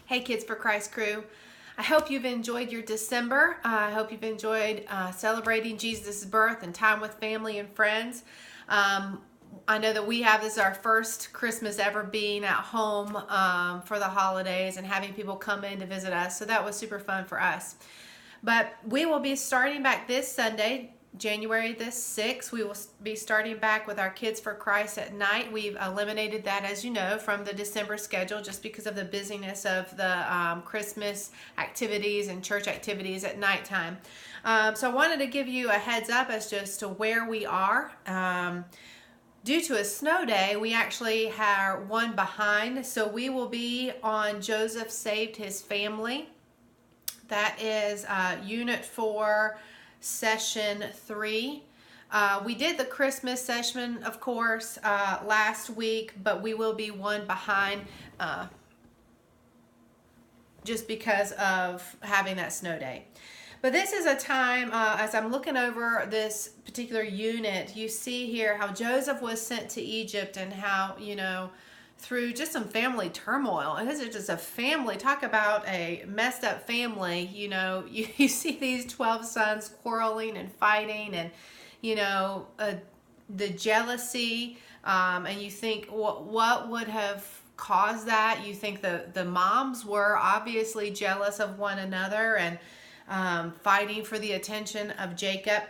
Hey Kids for Christ crew. I hope you've enjoyed your December. I hope you've enjoyed celebrating Jesus' birth and time with family and friends. I know that we have this is our first Christmas ever being at home for the holidays and having people come in to visit us. So that was super fun for us. But we will be starting back this Sunday, January the 6th. We will be starting back with our Kids for Christ at night. We've eliminated that, as you know, from the December schedule just because of the busyness of the Christmas activities and church activities at nighttime. So I wanted to give you a heads up as just to where we are. Due to a snow day, we actually are one behind. So we will be on Joseph Saved His Family. That is Unit 4, Session 3. We did the Christmas session, of course, last week, but we will be one behind just because of having that snow day. But this is a time, as I'm looking over this particular unit, you see here how Joseph was sent to Egypt and how, through just some family turmoil. And this is just a family. Talk about a messed up family. You see these 12 sons quarreling and fighting and, the jealousy. And you think, what would have caused that? You think the moms were obviously jealous of one another and fighting for the attention of Jacob.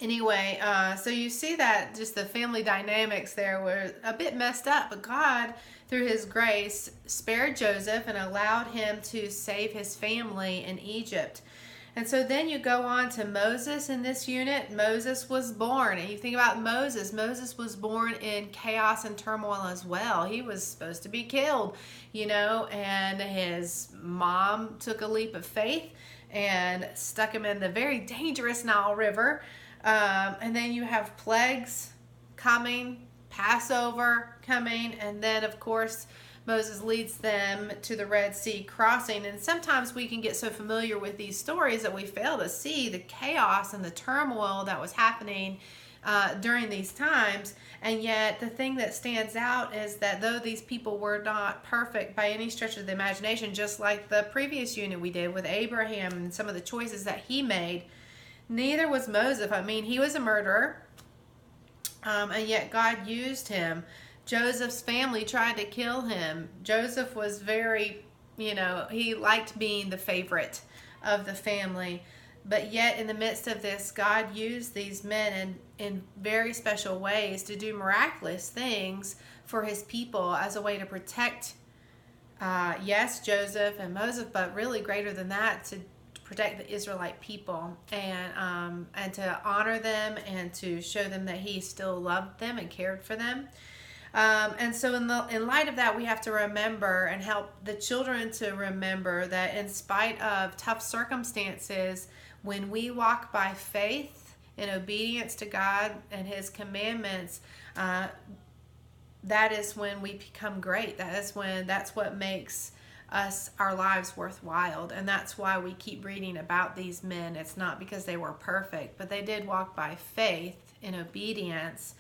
Anyway, so you see that just the family dynamics there were a bit messed up, but God, through His grace, spared Joseph and allowed him to save his family in Egypt. And so then you go on to Moses in this unit. Moses was born, and you think about Moses. Moses was born in chaos and turmoil as well. He was supposed to be killed, and his mom took a leap of faith and stuck him in the very dangerous Nile River. And then you have plagues coming, Passover coming, and then of course Moses leads them to the Red Sea crossing. And sometimes we can get so familiar with these stories that we fail to see the chaos and the turmoil that was happening during these times. And yet the thing that stands out is that though these people were not perfect by any stretch of the imagination, just like the previous unit we did with Abraham and some of the choices that he made, neither was Moses. He was a murderer, and yet God used him. Joseph's family tried to kill him. Joseph was very, he liked being the favorite of the family. But yet in the midst of this, God used these men in very special ways to do miraculous things for His people as a way to protect, yes, Joseph and Moses, but really greater than that, to protect the Israelite people and to honor them and to show them that He still loved them and cared for them. And so in light of that, we have to remember and help the children to remember that in spite of tough circumstances, when we walk by faith in obedience to God and His commandments, that is when we become great. That's what makes our lives worthwhile. And that's why we keep reading about these men. It's not because they were perfect, but they did walk by faith in obedience,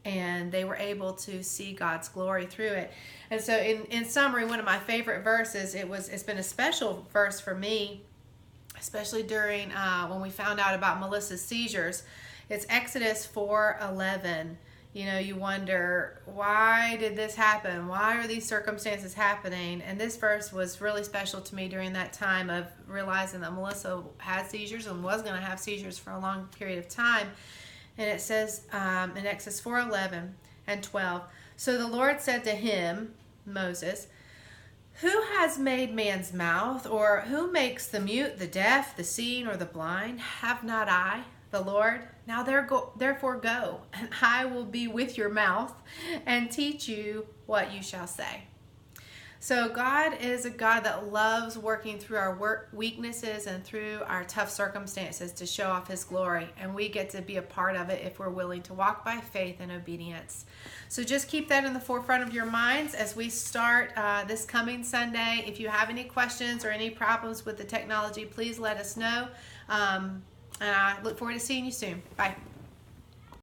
and they were able to see God's glory through it. And so in summary, one of my favorite verses, it's been a special verse for me, especially during when we found out about Melissa's seizures. It's Exodus 4:11. You wonder, why did this happen? Why are these circumstances happening? And this verse was really special to me during that time of realizing that Melissa had seizures and was going to have seizures for a long period of time. And it says in Exodus 4:11 and 12, "So the Lord said to him," Moses, "Who has made man's mouth? Or who makes the mute, the deaf, the seeing, or the blind? Have not I, the Lord? Now therefore go, and I will be with your mouth and teach you what you shall say." So God is a God that loves working through our weaknesses and through our tough circumstances to show off His glory. And we get to be a part of it if we're willing to walk by faith and obedience. So just keep that in the forefront of your minds as we start this coming Sunday. If you have any questions or any problems with the technology, please let us know. And I look forward to seeing you soon. Bye.